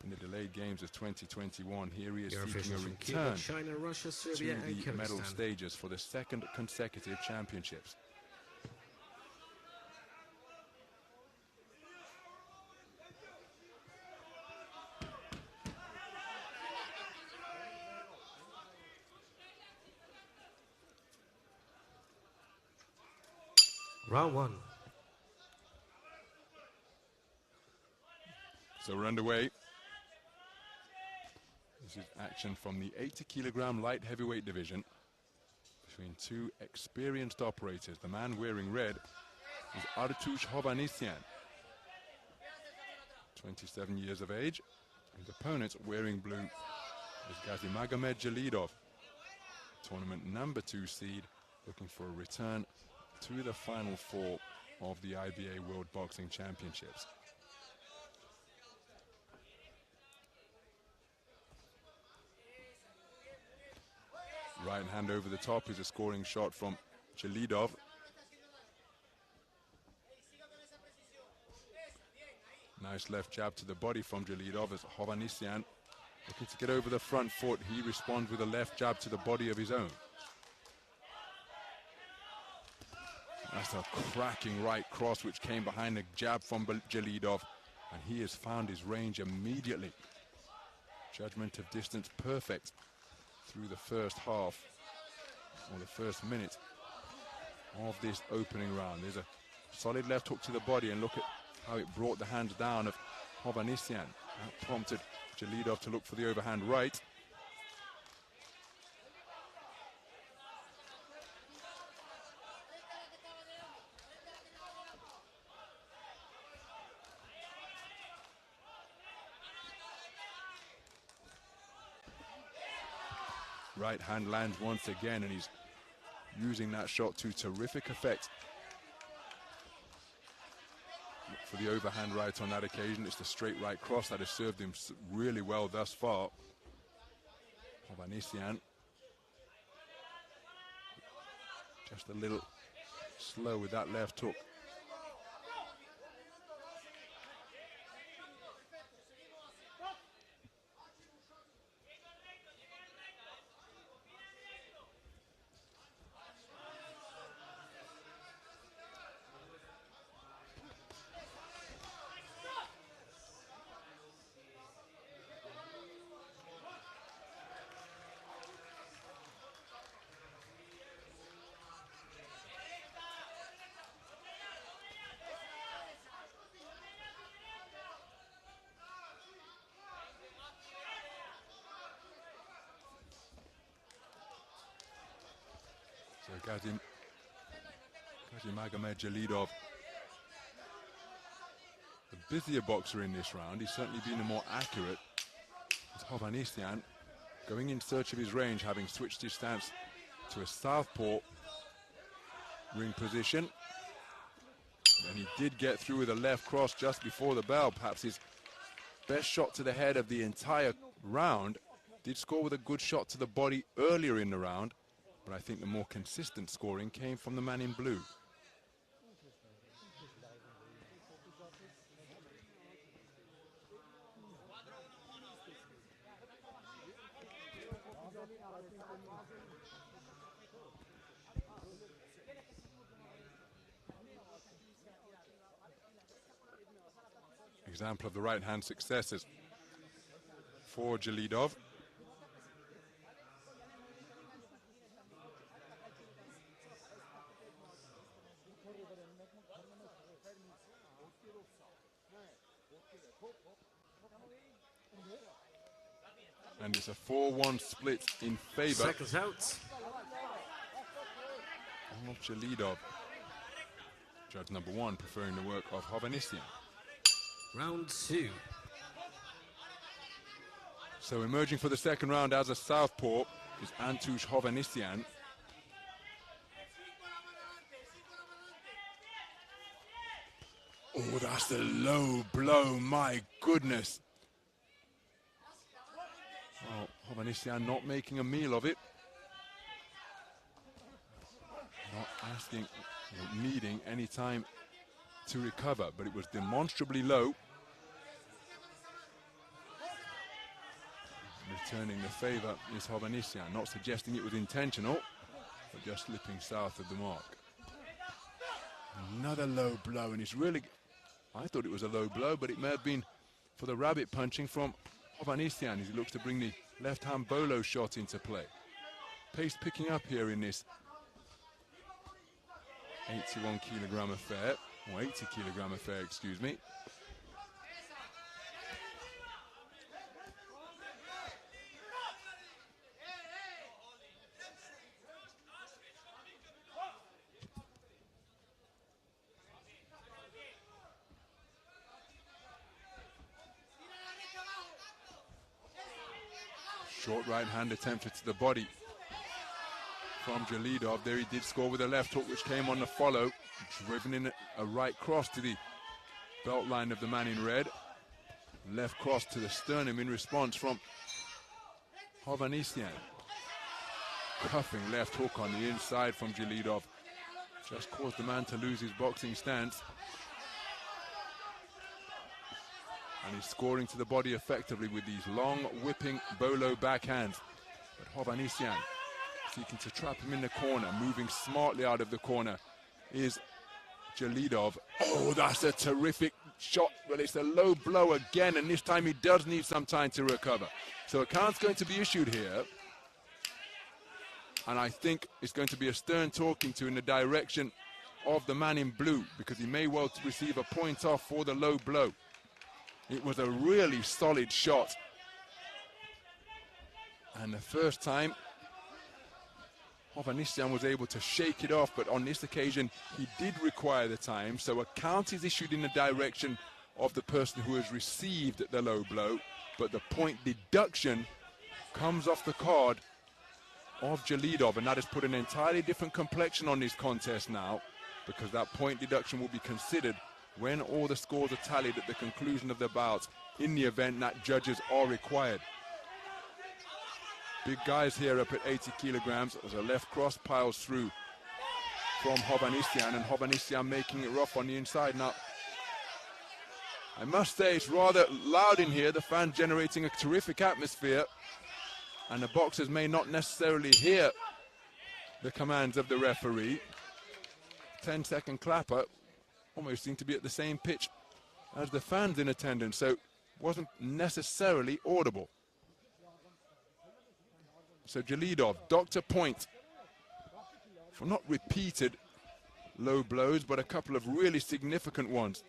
in the delayed games of 2021. Here he is Your seeking a officials from return Cuba, China, Russia, Serbia, to and the medal Kyrgyzstan. stages for the second consecutive championships. Round one. So we're underway. This is action from the 80-kilogram light heavyweight division between two experienced operators. The man wearing red is Artush Hovhannisyan, 27 years of age. His opponent wearing blue is Gazimagomed Jalidov, tournament number 2 seed, looking for a return to the final 4 of the IBA World Boxing Championships. Right hand over the top is a scoring shot from Jalidov. Nice left jab to the body from Jalidov as Hovhannisyan looking to get over the front foot. He responds with a left jab to the body of his own. That's a cracking right cross which came behind the jab from Jalidov, and he has found his range immediately. Judgment of distance perfect through the first half, or the first minute of this opening round. There's a solid left hook to the body, and look at how it brought the hands down of Hovhannisyan. That prompted Jalidov to look for the overhand right. Right hand lands once again, and he's using that shot to terrific effect. For the overhand right on that occasion, it's the straight right cross that has served him really well thus far. Hovhannisyan just a little slow with that left hook. So Gazimagomed Jalidov, the busier boxer in this round. He's certainly been the more accurate. It's Hovhannisyan going in search of his range, having switched his stance to a southpaw ring position. And he did get through with a left cross just before the bell. Perhaps his best shot to the head of the entire round. Did score with a good shot to the body earlier in the round, but I think the more consistent scoring came from the man in blue. Example of the right-hand successes for Jalidov. And it's a 4-1 split in favor. Seconds out. Of Jalidov. Judge number 1 preferring the work of Hovhannisyan. Round 2. So emerging for the second round as a southpaw is Artush Hovhannisyan. Oh, that's a low blow, my goodness. Oh, Hovhannisyan not making a meal of it. Not asking, needing any time to recover, but it was demonstrably low. Returning the favour is Hovhannisyan, not suggesting it was intentional, but just slipping south of the mark. Another low blow, and it's really, I thought it was a low blow, but it may have been for the rabbit punching from Hovhannisyan as he looks to bring the left-hand bolo shot into play. Pace picking up here in this 81 kilogram affair, or 80 kilogram affair, excuse me. Short right hand attempted to the body from Jalidov. There he did score with a left hook, which came on the follow, driven in a right cross to the belt line of the man in red. Left cross to the sternum in response from Hovhannisyan. Cuffing left hook on the inside from Jalidov. Just caused the man to lose his boxing stance. And he's scoring to the body effectively with these long whipping bolo backhands. But Hovhannisyan seeking to trap him in the corner, moving smartly out of the corner is Jalidov. Oh, that's a terrific shot. Well, it's a low blow again, and this time he does need some time to recover. So a count's going to be issued here. And I think it's going to be a stern talking to in the direction of the man in blue, because he may well receive a point off for the low blow. It was a really solid shot. And the first time, Hovhannisyan was able to shake it off, but on this occasion, he did require the time. So a count is issued in the direction of the person who has received the low blow, but the point deduction comes off the card of Jalidov, and that has put an entirely different complexion on this contest now, because that point deduction will be considered when all the scores are tallied at the conclusion of the bout, in the event that judges are required. Big guys here up at 80 kilograms as a left cross piles through from Hovhannisyan, and Hovhannisyan making it rough on the inside. Now, I must say it's rather loud in here, the fans generating a terrific atmosphere, and the boxers may not necessarily hear the commands of the referee. 10-second clapper almost seemed to be at the same pitch as the fans in attendance, so wasn't necessarily audible. So Jalidov, Dr. Point, for not repeated low blows, but a couple of really significant ones.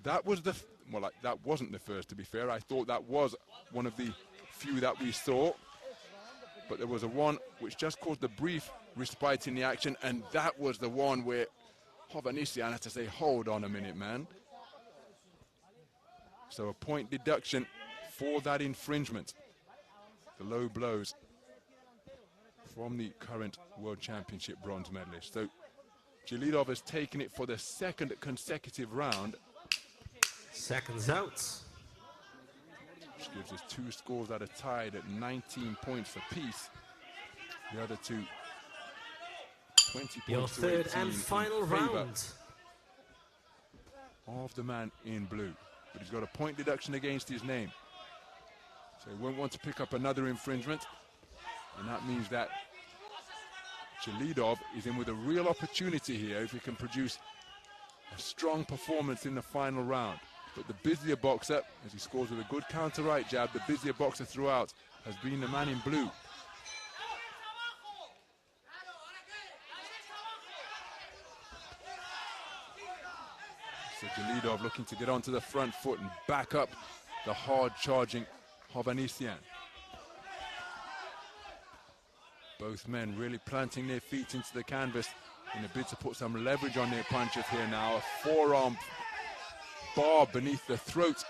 That was the, well, that wasn't the first, to be fair. I thought that was one of the few that we saw, but there was a one which just caused a brief respite in the action, and that was the one where Hovhannisyan had to say, hold on a minute, man. So a point deduction for that infringement. The low blows from the current World Championship bronze medalist. So Jalidov has taken it for the second consecutive round. Seconds out. Which gives us two scores that are tied at 19 points apiece. The other two 20 points. Your third and final round of the man in blue. But he's got a point deduction against his name. So he won't want to pick up another infringement. And that means that Jalidov is in with a real opportunity here if he can produce a strong performance in the final round. But the busier boxer, as he scores with a good counter right jab, the busier boxer throughout has been the man in blue. So Jalidov looking to get onto the front foot and back up the hard-charging Hovhannisyan. Both men really planting their feet into the canvas in a bid to put some leverage on their punches here now. A forearm bar beneath the throat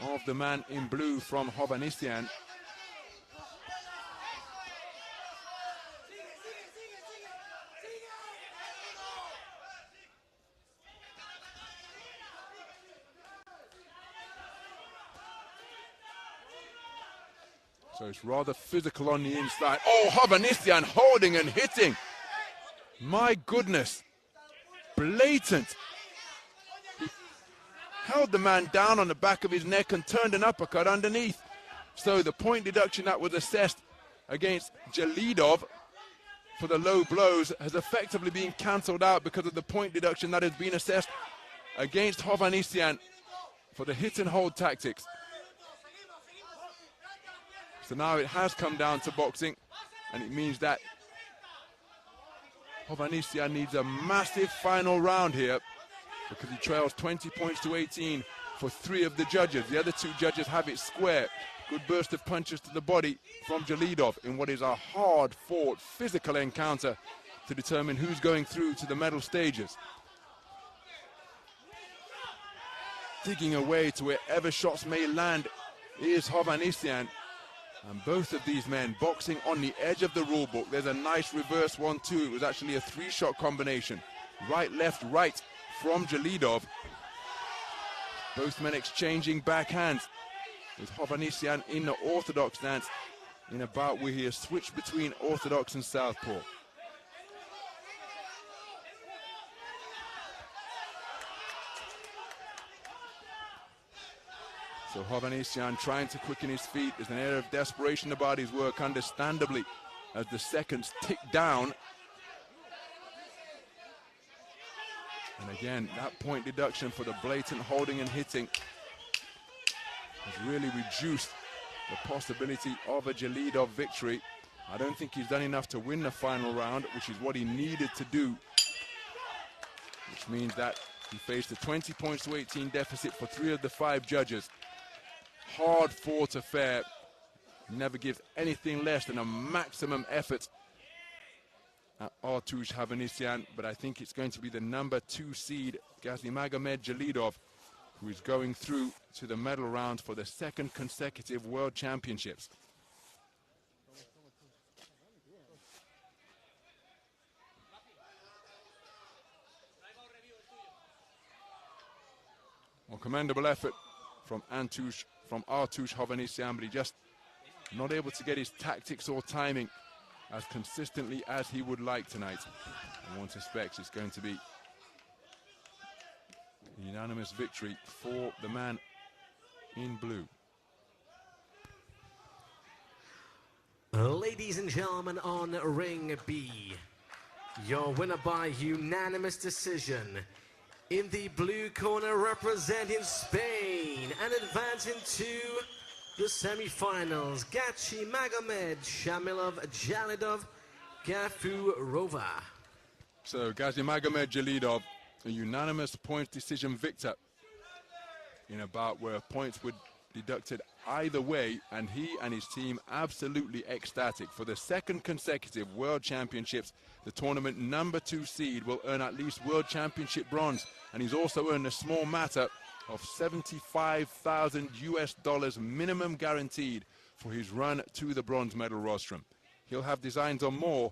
of the man in blue from Hovhannisyan. So it's rather physical on the inside. Oh, Hovhannisyan holding and hitting. My goodness. Blatant. He held the man down on the back of his neck and turned an uppercut underneath. So the point deduction that was assessed against Jalidov for the low blows has effectively been cancelled out because of the point deduction that has been assessed against Hovhannisyan for the hit and hold tactics. So now it has come down to boxing, and it means that Hovhannisyan needs a massive final round here because he trails 20 points to 18 for 3 of the judges. The other 2 judges have it square. Good burst of punches to the body from Jalidov in what is a hard-fought physical encounter to determine who's going through to the medal stages. Digging away to wherever shots may land is Hovhannisyan. And both of these men boxing on the edge of the rule book. There's a nice reverse 1-2. It was actually a 3-shot combination. Right, left, right from Jalidov. Both men exchanging backhands, with Hovhannisyan in the orthodox stance in a bout where he has switched between orthodox and southpaw. So Hovhannisyan trying to quicken his feet. There's an air of desperation about his work, understandably, as the seconds tick down. And again, that point deduction for the blatant holding and hitting has really reduced the possibility of a Jalidov victory. I don't think he's done enough to win the final round, which is what he needed to do. Which means that he faced a 20 points to 18 deficit for 3 of the 5 judges. Hard-fought affair. Never gives anything less than a maximum effort at Artush Hovhannisyan, but I think it's going to be the number 2 seed, Gazimagomed Jalidov, who is going through to the medal round for the 2nd consecutive World Championships. Well, commendable effort from Artush Hovhannisyan, but he just not able to get his tactics or timing as consistently as he would like tonight. And one suspects it's going to be a unanimous victory for the man in blue. Ladies and gentlemen, on ring B, your winner by unanimous decision, in the blue corner representing Spain and advancing to the semi-finals, Gazimagomed, Shamilov, Jalidov, Gafurova. So Gazimagomed Jalidov, a unanimous points decision victor in a bout where points were deducted either way, and he and his team absolutely ecstatic. For the 2nd consecutive World Championships, the tournament number 2 seed will earn at least World Championship bronze, and he's also earned a small matter of $75,000 minimum guaranteed for his run to the bronze medal rostrum. He'll have designs on more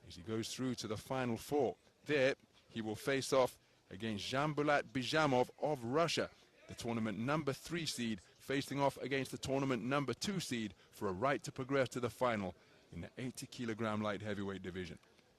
as he goes through to the final 4. There, he will face off against Jambulat Bijamov of Russia, the tournament number 3 seed, facing off against the tournament number 2 seed for a right to progress to the final in the 80-kilogram light heavyweight division.